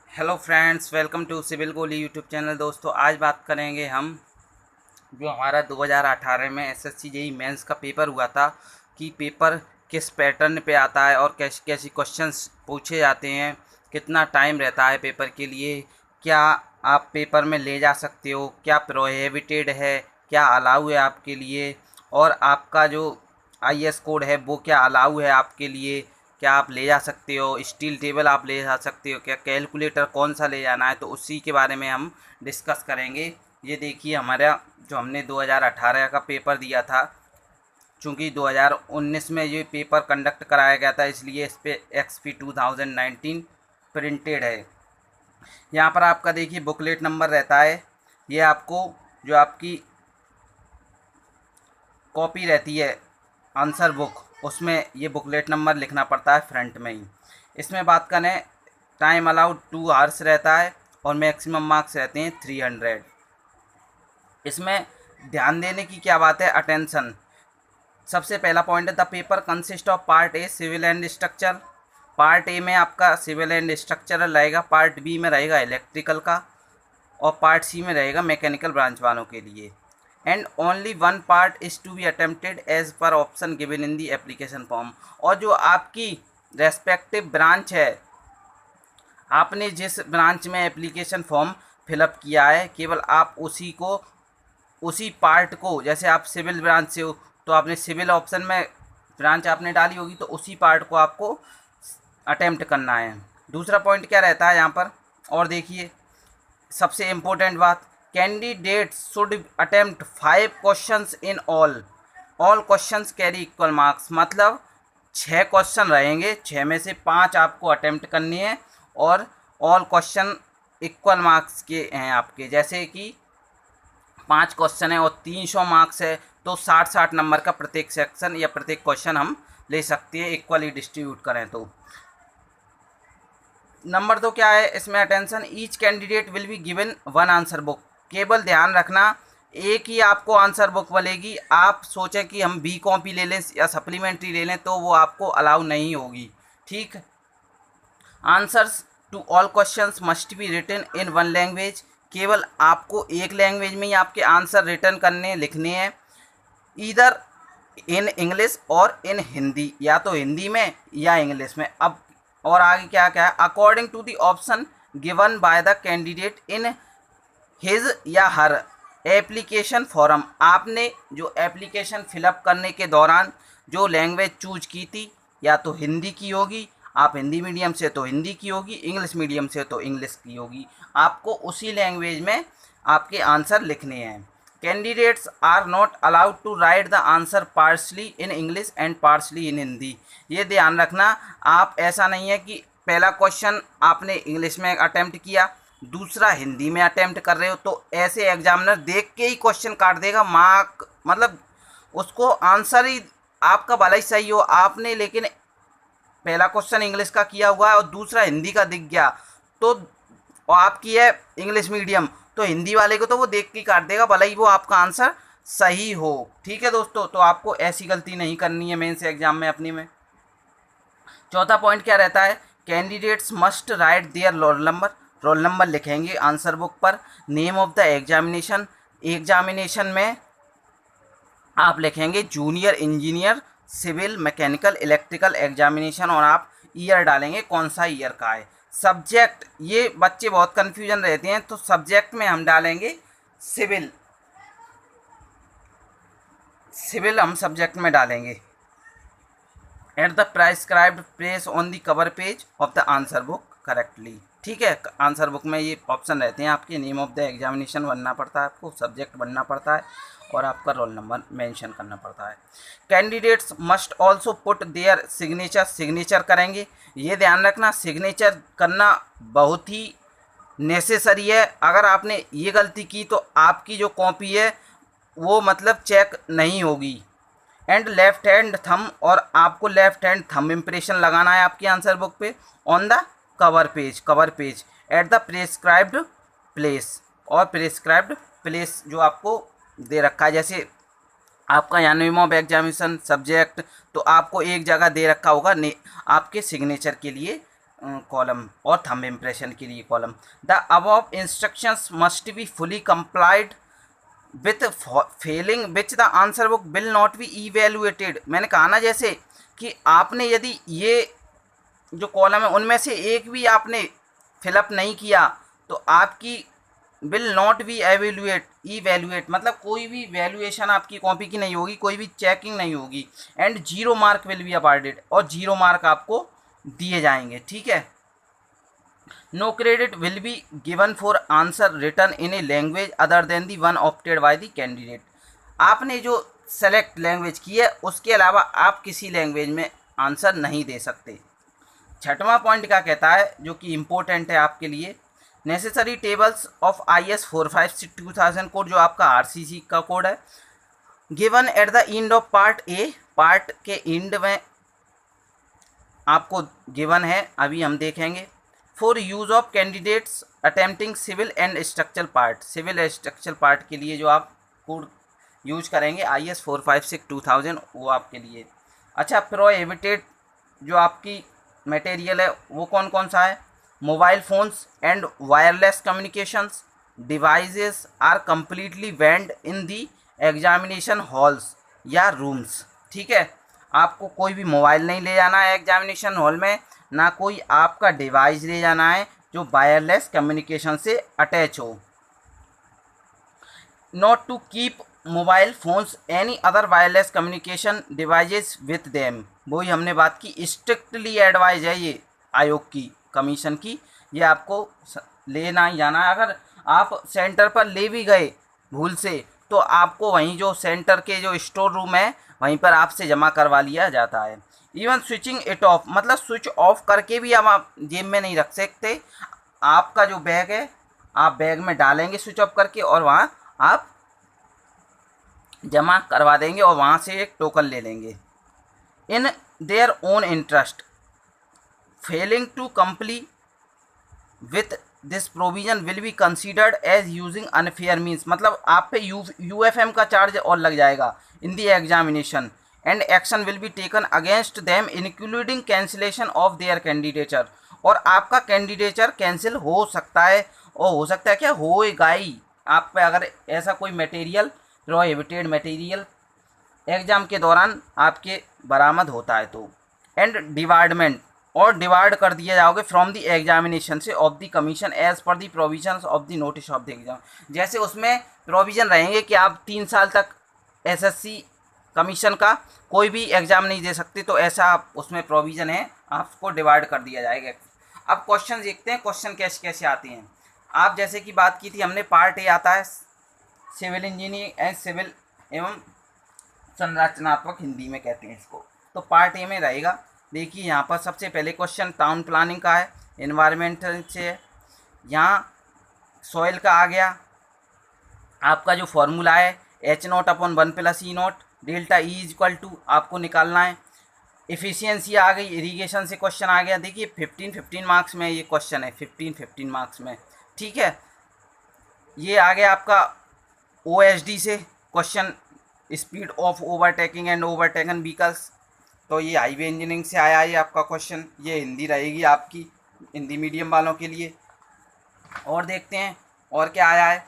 Hello friends, welcome to Civil Goli YouTube channel. दोस्तों, आज बात करेंगे हम जो हमारा 2018 में एसएससी जेईई मेंस का पेपर हुआ था कि पेपर किस पैटर्न पे आता है और कैसे कैसे क्वेश्चंस पूछे जाते हैं, कितना टाइम रहता है पेपर के लिए, क्या आप पेपर में ले जा सकते हो, क्या प्रोहिबिटेड है, क्या अलाउ है आपके लिए, और आपका जो आईएस कोड है वो क्या अलाउ है आपके लिए, क्या आप ले जा सकते हो, स्टील टेबल आप ले जा सकते हो, क्या कैलकुलेटर कौन सा ले जाना है, तो उसी के बारे में हम डिस्कस करेंगे। ये देखिए हमारा जो हमने 2018 का पेपर दिया था, चूँकि 2019 में ये पेपर कंडक्ट कराया गया था इसलिए इस पर XP 2019 प्रिंटेड है। यहाँ पर आपका देखिए बुकलेट नंबर रहता है। ये आपको जो आपकी कॉपी रहती है आंसर बुक, उसमें ये बुकलेट नंबर लिखना पड़ता है फ्रंट में ही। इसमें बात करें, टाइम अलाउड 2 आवर्स रहता है और मैक्सिमम मार्क्स रहते हैं 300। इसमें ध्यान देने की क्या बात है, अटेंशन। सबसे पहला पॉइंट है, the paper consist of part A civil and structure. Part A में आपका सिविल एंड स्ट्रक्चरल रहेगा, पार्ट बी में रहेगा इलेक्ट्रिकल का, और पार्ट सी में रहेगा मैकेनिकल ब्रांच वालों के लिए। And only one part is to be attempted as per option given in the application form. और जो आपकी रेस्पेक्टिव ब्रांच है, आपने जिस ब्रांच में एप्लीकेशन फॉर्म फिलअप किया है, केवल आप उसी पार्ट को, जैसे आप सिविल ब्रांच से हो तो आपने सिविल ऑप्शन में ब्रांच आपने डाली होगी तो उसी पार्ट को आपको अटेम्प्ट करना है। दूसरा पॉइंट क्या रहता है यहाँ पर, और देखिए सबसे इम्पोर्टेंट बात, candidate should attempt 5 questions in all questions carry equal marks. मतलब 6 क्वेश्चन रहेंगे, 6 में से 5 आपको अटेम्प्ट करनी है और ऑल क्वेश्चन इक्वल मार्क्स के हैं आपके। जैसे कि 5 क्वेश्चन है और 300 मार्क्स है तो 60-60 नंबर का प्रत्येक सेक्शन या प्रत्येक क्वेश्चन हम ले सकते हैं, इक्वली डिस्ट्रीब्यूट करें तो। नंबर 2 क्या है इसमें, attention, each candidate will be given 1 answer book. केवल ध्यान रखना, एक ही आपको आंसर बुक मिलेगी। आप सोचें कि हम बी कॉपी ले लें या सप्लीमेंट्री ले लें तो वो आपको अलाउ नहीं होगी, ठीक। Answers to all questions must be written in 1 language. केवल आपको एक लैंग्वेज में ही आपके आंसर रिटर्न करने लिखने हैं, ईदर इन इंग्लिश और इन हिंदी, या तो हिंदी में या इंग्लिश में। अब और आगे क्या क्या है, according to the option given by the candidate in his या हर एप्लीकेशन फॉर्म। आपने जो एप्लीकेशन फिलअप करने के दौरान जो लैंग्वेज चूज की थी, या तो हिंदी की होगी, आप हिंदी मीडियम से तो हिंदी की होगी, इंग्लिश मीडियम से तो इंग्लिश की होगी, आपको उसी लैंग्वेज में आपके आंसर लिखने हैं। Candidates are not allowed to write the answer partially in English and partially in Hindi. ये ध्यान रखना, आप ऐसा नहीं है कि पहला क्वेश्चन आपने इंग्लिश में अटेम्प्ट किया, दूसरा हिंदी में अटेम्प्ट कर रहे हो, तो ऐसे एग्जामिनर देख के ही क्वेश्चन काट देगा। मार्क मतलब उसको आंसर ही आपका भला ही सही हो, आपने लेकिन पहला क्वेश्चन इंग्लिश का किया हुआ है और दूसरा हिंदी का दिख गया, तो और आपकी है इंग्लिश मीडियम, तो हिंदी वाले को तो वो देख के काट देगा, भले ही वो आपका आंसर सही हो। ठीक है दोस्तों, तो आपको ऐसी गलती नहीं करनी है मेंस एग्जाम में अपनी में। चौथा पॉइंट क्या रहता है, candidates must write their roll number लिखेंगे आंसर बुक पर। नेम ऑफ द एग्जामिनेशन में आप लिखेंगे junior engineer civil mechanical electrical examination, और आप ईयर डालेंगे कौन सा ईयर का है। सब्जेक्ट, ये बच्चे बहुत कन्फ्यूजन रहते हैं, तो सब्जेक्ट में हम डालेंगे सिविल, हम सब्जेक्ट में डालेंगे। At the prescribed place on the cover page of the answer book correctly. ठीक है, आंसर बुक में ये ऑप्शन रहते हैं आपके, नेम ऑफ द एग्जामिनेशन बनना पड़ता है आपको, सब्जेक्ट बनना पड़ता है और आपका रोल नंबर मेंशन करना पड़ता है। Candidates must also put there signature करेंगे। ये ध्यान रखना, सिग्नेचर करना बहुत ही नेसेसरी है। अगर आपने ये गलती की तो आपकी जो कॉपी है वो मतलब चेक नहीं होगी। एंड लेफ्ट हैंड थंब, और आपको लेफ्ट हैंड थंब इम्प्रेशन लगाना है आपकी आंसर बुक पे on the cover page at the prescribed place. और प्रेस्क्राइब्ड प्लेस जो आपको दे रखा है, जैसे आपका यहाँ नेम ऑफ एग्जामिनेशन सब्जेक्ट, तो आपको एक जगह दे रखा होगा आपके सिग्नेचर के लिए कॉलम और थंब इम्प्रेशन के लिए column. The above instructions must be fully complied with Fehling which the answer book will not be evaluated. मैंने कहा ना जैसे कि आपने यदि ये जो कॉलम है उनमें से एक भी आपने फिलअप नहीं किया तो आपकी विल नॉट बी इवेल्युएट मतलब कोई भी वैल्यूएशन आपकी कॉपी की नहीं होगी, कोई भी चेकिंग नहीं होगी, and 0 mark will be awarded, और 0 मार्क आपको दिए जाएंगे। ठीक है। No credit will be given for answer written in a language other than the one opted by the candidate. आपने जो सेलेक्ट लैंग्वेज की है उसके अलावा आप किसी लैंग्वेज में आंसर नहीं दे सकते। छठवां पॉइंट क्या कहता है जो कि इम्पोर्टेंट है आपके लिए, necessary tables of IS 456-2000 code जो आपका RCC का कोड है, given at the end of part A, part के एंड में आपको गिवन है, अभी हम देखेंगे। For use of candidates attempting civil and structural part, civil and structural part के लिए जो आप कोड यूज करेंगे IS 456-2000 वो आपके लिए। अच्छा, प्रोहिबिटेड जो आपकी मटेरियल है वो कौन कौन सा है, mobile phones and wireless communications devices are completely banned in the examination halls या रूम्स। ठीक है, आपको कोई भी मोबाइल नहीं ले जाना है एग्जामिनेशन हॉल में, ना कोई आपका डिवाइस ले जाना है जो वायरलेस कम्युनिकेशन से अटैच हो। Not to keep mobile phones any other wireless communication devices with them, वही हमने बात की, स्ट्रिक्टली एडवाइज है ये आयोग की, कमीशन की, ये आपको लेना ही जाना है। अगर आप सेंटर पर ले भी गए भूल से तो आपको वहीं जो सेंटर के जो स्टोर रूम है वहीं पर आपसे जमा करवा लिया जाता है। इवन स्विचिंग इट ऑफ मतलब स्विच ऑफ करके भी आप जेब में नहीं रख सकते, आपका जो बैग है आप बैग में डालेंगे स्विच ऑफ करके और वहाँ आप जमा करवा देंगे और वहाँ से एक टोकन ले लेंगे। In their own interest failing to comply with this provision will be considered as using unfair means, मतलब आप पे UFM का चार्ज और लग जाएगा in the examination, and action will be taken against them including cancellation of their candidature, और आपका candidature cancel हो सकता है, और हो सकता है क्या होएगा ही आप पे अगर ऐसा कोई मटेरियल प्रोहिबिटेड मटेरियल एग्जाम के दौरान आपके बरामद होता है तो। एंड डिवार्डमेंट, और डिवार्ड कर दिया जाओगे फ्रॉम द एग्जामिनेशन से of the commission as per the provisions of the notice of the exam, जैसे उसमें प्रोविजन रहेंगे कि आप 3 साल तक SSC कमीशन का कोई भी एग्ज़ाम नहीं दे सकते, तो ऐसा उसमें प्रोविज़न है, आपको डिवाइड कर दिया जाएगा। अब क्वेश्चन देखते हैं, क्वेश्चन कैसे कैसे आते हैं। आप जैसे कि बात की थी हमने, पार्ट ए आता है सिविल इंजीनियरिंग एंड सिविल एवं संरचनात्मक, हिंदी में कहते हैं इसको, तो पार्ट ए में रहेगा। देखिए यहाँ पर सबसे पहले क्वेश्चन टाउन प्लानिंग का है, एनवायरमेंटल से है, यहाँ सॉइल का आ गया, आपका जो फॉर्मूला है H0/1 + E0 ΔE = आपको निकालना है। एफिशिएंसी आ गई, इरीगेशन से क्वेश्चन आ गया। देखिए 15 मार्क्स में ये क्वेश्चन है, 15 मार्क्स में। ठीक है, ये आ गया आपका OSD से question, speed of overtaking and overtaken vehicles, तो ये हाईवे इंजीनियरिंग से आया है आपका क्वेश्चन। ये हिंदी रहेगी आपकी, हिंदी मीडियम वालों के लिए। और देखते हैं और क्या आया है।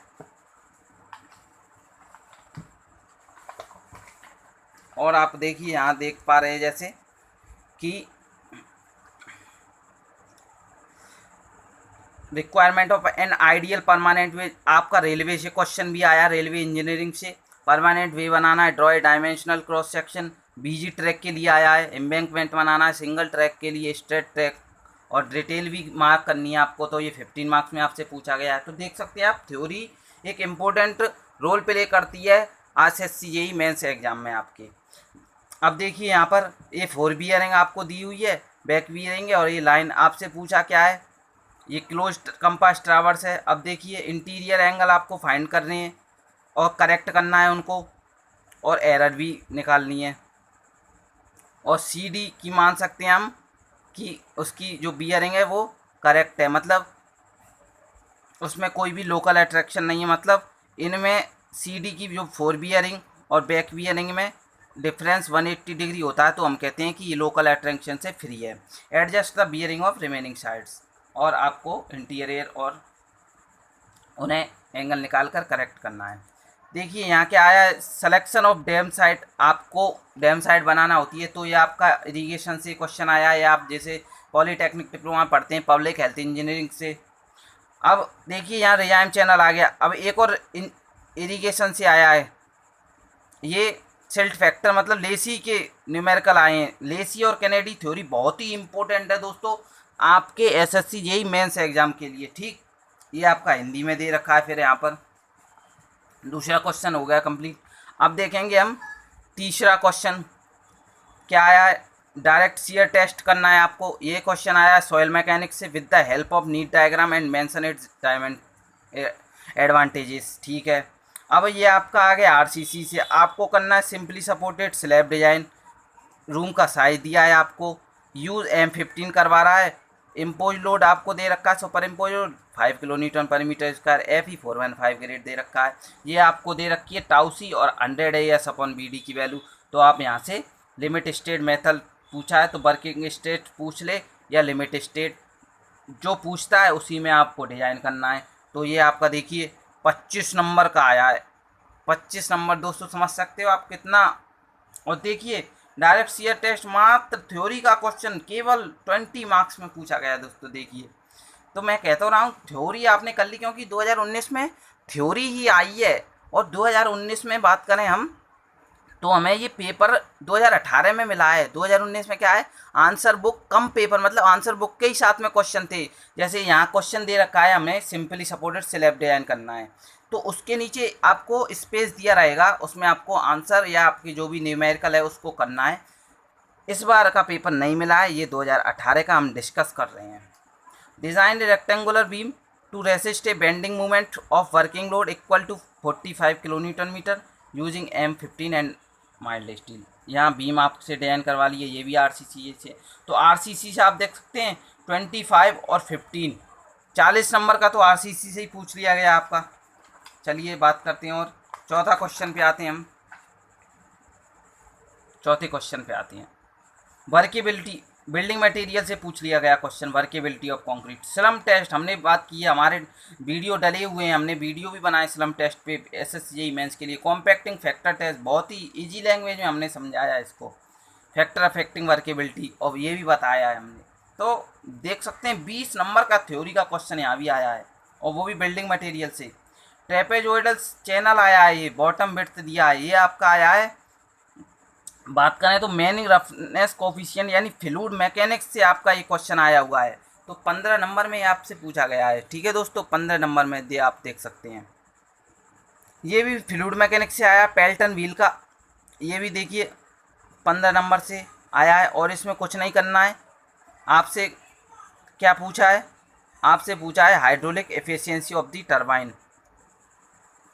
और आप देखिए यहाँ देख पा रहे हैं जैसे कि requirement of an ideal permanent way, आपका रेलवे से क्वेश्चन भी आया, रेलवे इंजीनियरिंग से। परमानेंट वे बनाना है, draw a dimensional cross section, BG track के लिए आया है। एम्बैंकमेंट बनाना है, सिंगल ट्रैक के लिए स्ट्रेट ट्रैक, और डिटेल भी मार्क करनी है आपको, तो ये 15 मार्क्स में आपसे पूछा गया है। तो देख सकते हैं आप, थ्योरी एक इम्पोर्टेंट रोल प्ले करती है SSC JEE मेंस एग्जाम में आपके। अब देखिए यहाँ पर ये 4 बियरिंग आपको दी हुई है, बैक बियरिंग है, और ये लाइन आपसे पूछा क्या है, ये क्लोज कंपास ट्रावर्स है। अब देखिए इंटीरियर एंगल आपको फाइंड करने हैं और करेक्ट करना है उनको, और एरर भी निकालनी है। और CD की मान सकते हैं हम कि उसकी जो बियरिंग है वो करेक्ट है, मतलब उसमें कोई भी लोकल अट्रैक्शन नहीं है, मतलब इनमें CD की जो 4 बियरिंग और बैक बियरिंग में डिफरेंस 180 डिग्री होता है तो हम कहते हैं कि ये लोकल अट्रैक्शन से फ्री है। Adjust the bearing of remaining sides, और आपको इंटीरियर और उन्हें एंगल निकाल कर करेक्ट करना है। देखिए यहाँ क्या आया है, सिलेक्शन ऑफ डैम साइट, आपको डैम साइट बनाना होती है तो ये आपका इरिगेशन से क्वेश्चन आया है, आप जैसे पॉलीटेक्निक डिप्लोमा पढ़ते हैं पब्लिक हेल्थ इंजीनियरिंग से। अब देखिए यहाँ रिजाइम चैनल आ गया। अब एक और इरिगेशन से आया है, ये सिल्ट फैक्टर मतलब लेसी के न्यूमेरिकल आए हैं। लेसी और कैनेडी थ्योरी बहुत ही इंपॉर्टेंट है दोस्तों आपके एसएससी जेईई मेंस एग्जाम के लिए। ठीक, ये आपका हिंदी में दे रखा है। फिर यहाँ पर दूसरा क्वेश्चन हो गया कंप्लीट। अब देखेंगे हम तीसरा क्वेश्चन क्या आया है, डायरेक्ट शियर टेस्ट करना है आपको। ये क्वेश्चन आया है सॉइल मैकेनिक्स से, with the help of NEET diagram and mention it's diamond advantages. ठीक है, अब ये आपका आ गया आरसीसी से, आपको करना है simply supported slab design. Room का साइज दिया है आपको, यूज M15 करवा रहा है। इम्पोज लोड आपको दे रखा है, super impose load 5 kilo Newton पर मीटर स्क्वायर, FE415 ग्रेड दे रखा है। ये आपको दे रखी है टाउसी और 100 AS अपॉन BD की वैल्यू। तो आप यहाँ से लिमिट स्टेट मेथड पूछा है तो वर्किंग स्टेट पूछ ले या लिमिट स्टेट, जो पूछता है उसी में आपको डिजाइन करना है। तो ये आपका देखिए 25 नंबर का आया है। 25 नंबर दोस्तों समझ सकते हो आप कितना। और देखिए डायरेक्ट शियर टेस्ट मात्र थ्योरी का क्वेश्चन केवल 20 मार्क्स में पूछा गया दोस्तों। देखिए तो मैं कहता रहा हूँ थ्योरी आपने कर ली, क्योंकि 2019 में थ्योरी ही आई है। और 2019 में बात करें हम तो हमें ये पेपर 2018 में मिला है। 2019 में क्या है, आंसर बुक कम पेपर, मतलब आंसर बुक के ही साथ में क्वेश्चन थे। जैसे यहाँ क्वेश्चन दे रखा है हमें सिंपली सपोर्टेड स्लैब डिजाइन करना है, तो उसके नीचे आपको स्पेस दिया रहेगा, उसमें आपको आंसर या आपकी जो भी न्यूमेरिकल है उसको करना है। इस बार का पेपर नहीं मिला है, ये 2018 का हम डिस्कस कर रहे हैं। Design rectangular beam to resist a bending movement of working load equal to 45 kilo newton metre using M15 and mild steel. यहाँ बीम आपसे डिजाइन करवा लिए, ये भी आरसीसी से। तो आरसीसी से आप देख सकते हैं 25 और 15, 40 नंबर का तो आरसीसी से ही पूछ लिया गया आपका। चलिए बात करते हैं और चौथा क्वेश्चन पे आते हैं हम। चौथे क्वेश्चन पे आते हैं, वर्केबिलिटी बिल्डिंग मटेरियल से पूछ लिया गया question, workability of concrete. Slump test हमने बात की है, हमारे वीडियो डले हुए हैं, हमने वीडियो भी बनाए स्लम टेस्ट पे एसएससी जेईई मेंस के लिए। कॉम्पैक्टिंग फैक्टर टेस्ट बहुत ही इजी लैंग्वेज में हमने समझाया है इसको, फैक्टर अफेक्टिंग वर्केबिलिटी, और ये भी बताया है हमने। तो देख सकते हैं 20 नंबर का थ्योरी का क्वेश्चन यहाँ भी आया है, और वो भी बिल्डिंग मटेरियल से। ट्रेपेजोइडल चैनल आया है, ये बॉटम विड्थ दिया है, ये आपका आया है। बात करें तो मैनिंग रफनेस कोफिशिएंट यानी फ्लूइड मैकेनिक्स से आपका ये क्वेश्चन आया हुआ है, तो 15 नंबर में आपसे पूछा गया है। ठीक है दोस्तों, 15 नंबर में दे आप देख सकते हैं। ये भी फ्लूइड मैकेनिक्स से आया, पेल्टन व्हील का, ये भी देखिए 15 नंबर से आया है। और इसमें कुछ नहीं करना है, आपसे क्या पूछा है, आपसे पूछा है hydraulic efficiency of the turbine,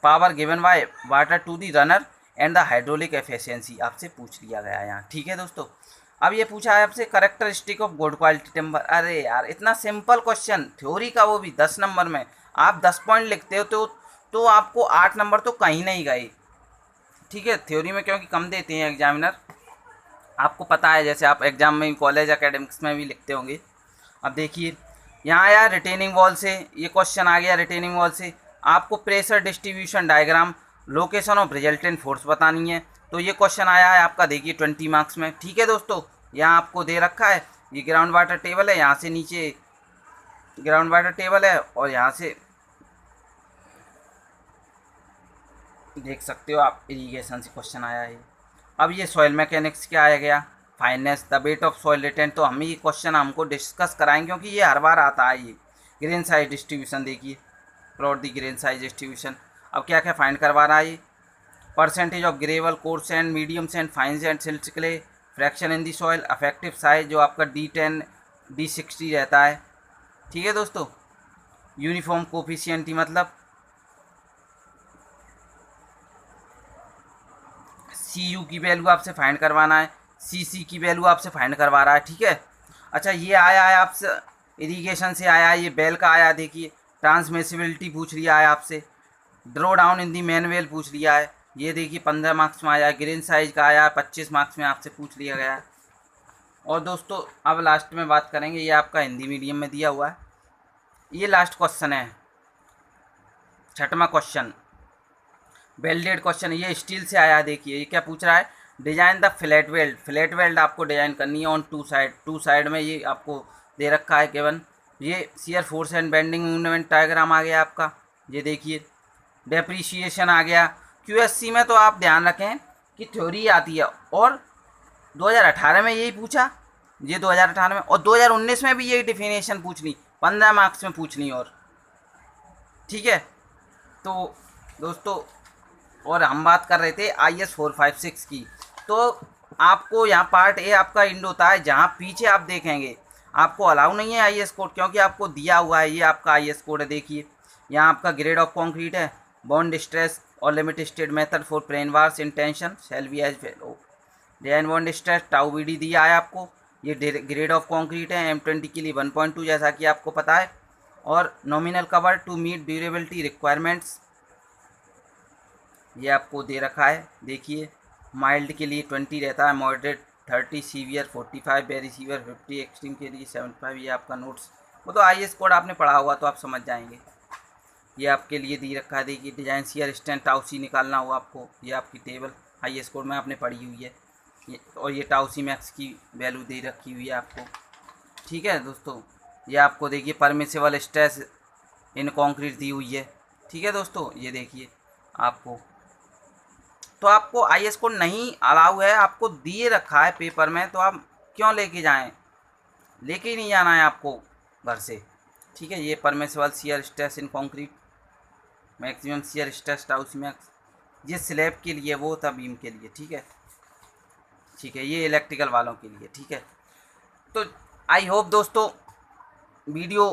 power given by water to the runner and the hydraulic efficiency आपसे पूछ लिया गया है यहाँ। ठीक है दोस्तों, अब ये पूछा है आपसे characteristic of good quality timber. अरे यार इतना सिंपल क्वेश्चन थ्योरी का, वो भी 10 नंबर में। आप 10 पॉइंट लिखते हो तो आपको 8 नंबर तो कहीं नहीं गए। ठीक है, थ्योरी में क्योंकि कम देते हैं एग्जामिनर, आपको पता है, जैसे आप एग्जाम में कॉलेज एकेडमिक्स में भी लिखते होंगे। अब देखिए यहाँ आया रिटेनिंग वॉल से, ये क्वेश्चन आ गया रिटेनिंग वॉल से। आपको pressure distribution diagram, location of resultant force बतानी है, तो ये क्वेश्चन आया है आपका देखिए 20 मार्क्स में। ठीक है दोस्तों, यहाँ आपको दे रखा है, ये ग्राउंड वाटर टेबल है, यहाँ से नीचे ग्राउंड वाटर टेबल है, और यहाँ से देख सकते हो आप इरिगेशन से क्वेश्चन आया है। अब ये सॉइल मैकेनिक्स क्या आया गया, fineness the weight of soil retained, तो हम ये क्वेश्चन हमको डिस्कस कराएंगे क्योंकि ये हर बार आता है। ये ग्रेन साइज डिस्ट्रीब्यूशन देखिए, plot the grain size distribution. अब क्या क्या फाइंड करवा रहा है ये, percentage of gravel, coarse sand, medium sand, fine sand, silt clay, fraction in the soil, affective size जो आपका D10 D60 रहता है। ठीक है दोस्तों, यूनिफॉर्म कोफिशिएंट मतलब CU की वैल्यू आपसे फाइंड करवाना है, CC की वैल्यू आपसे फाइंड करवा रहा है। ठीक है, अच्छा ये आया है आपसे इरिगेशन से आया है, ये बेल का आया, देखिए ट्रांसमिसिबिलिटी पूछ लिया है आपसे, draw down in the manual पूछ लिया है, ये देखिए 15 मार्क्स में आया, ग्रीन साइज का आया, 25 मार्क्स में आपसे पूछ लिया गया है। और दोस्तों अब लास्ट में बात करेंगे, ये आपका हिंदी मीडियम में दिया हुआ है। ये लास्ट क्वेश्चन है, 6वां क्वेश्चन, वेल्डेड क्वेश्चन। ये स्टील से आया। देखिए ये क्या पूछ रहा है, design the flat weld. Flat weld आपको डिजाइन करनी है ऑन टू साइड में, ये आपको दे रखा है केवल। ये shear force and bending movement diagram आ गया आपका। ये देखिए डेप्रीशिएशन आ गया। क्यूएससी में तो आप ध्यान रखें कि थ्योरी आती है, और 2018 में यही पूछा, ये 2018 में, और 2019 में भी यही डिफिनेशन पूछनी, 15 मार्क्स में पूछनी। और ठीक है, तो दोस्तों और हम बात कर रहे थे IS 456 की। तो आपको यहाँ पार्ट ए आपका इंड होता है, जहाँ पीछे आप देखेंगे आपको अलाउ नहीं है IS कोड, क्योंकि आपको दिया हुआ है, ये आपका IS कोड है। देखिए यहाँ आपका ग्रेड ऑफ कंक्रीट है, बॉन्ड स्ट्रेस और limit state method for plain bars in tension shall be as follow. Design bond stress tau BD दिया है आपको। ये ग्रेड ऑफ कंक्रीट है, M20 के लिए 1.2 जैसा कि आपको पता है। और nominal cover to meet durability requirements ये आपको दे रखा है। देखिए माइल्ड के लिए 20 रहता है, moderate 30, severe 45, very severe 50, extreme के लिए 75। ये आपका नोट्स, वो तो IS कोड आपने पढ़ा हुआ तो आप समझ जाएंगे। ये आपके लिए दे रखा है। देखिए डिजाइन शियर स्ट्रेंथ टाउसी निकालना हुआ आपको, ये आपकी टेबल IS कोड में आपने पढ़ी हुई है। और ये टाउसी मैक्स की वैल्यू दे रखी हुई है आपको। ठीक है दोस्तों, ये आपको देखिए परमिसिबल स्ट्रेस इन कॉन्क्रीट दी हुई है। ठीक है दोस्तों, ये देखिए आपको, तो आपको IS कोड नहीं अलाउ है, आपको दिए रखा है पेपर में, तो आप क्यों लेके जाएं, लेके ही नहीं जाना है आपको घर से। ठीक है, ये permissible shear stress in concrete, maximum shear stress टाउसी max, ये स्लैब के लिए, वो था बीम के लिए। ठीक है, ठीक है, ये इलेक्ट्रिकल वालों के लिए। ठीक है, तो आई होप दोस्तों वीडियो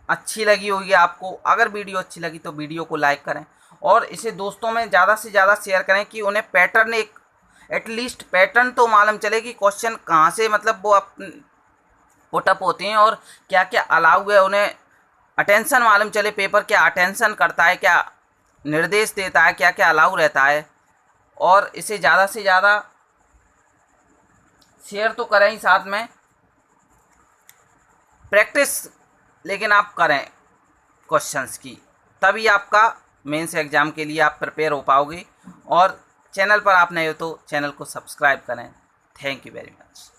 अच्छी लगी होगी आपको। अगर वीडियो अच्छी लगी तो वीडियो को लाइक करें, और इसे दोस्तों में ज़्यादा से ज़्यादा शेयर करें, कि उन्हें पैटर्न, एक एटलीस्ट पैटर्न तो मालूम चले कि क्वेश्चन कहाँ से मतलब वो पुटअप होते हैं, और क्या क्या अलाउ है, उन्हें अटेंशन मालूम चले, पेपर क्या अटेंशन करता है, क्या निर्देश देता है, क्या क्या अलाउ रहता है। और इसे ज़्यादा से ज़्यादा शेयर तो करें ही, साथ में प्रैक्टिस लेकिन आप करें क्वेश्चंस की, तभी आपका मेंस एग्ज़ाम के लिए आप प्रिपेयर हो पाओगे। और चैनल पर आप नए हो तो चैनल को सब्सक्राइब करें। Thank you very much.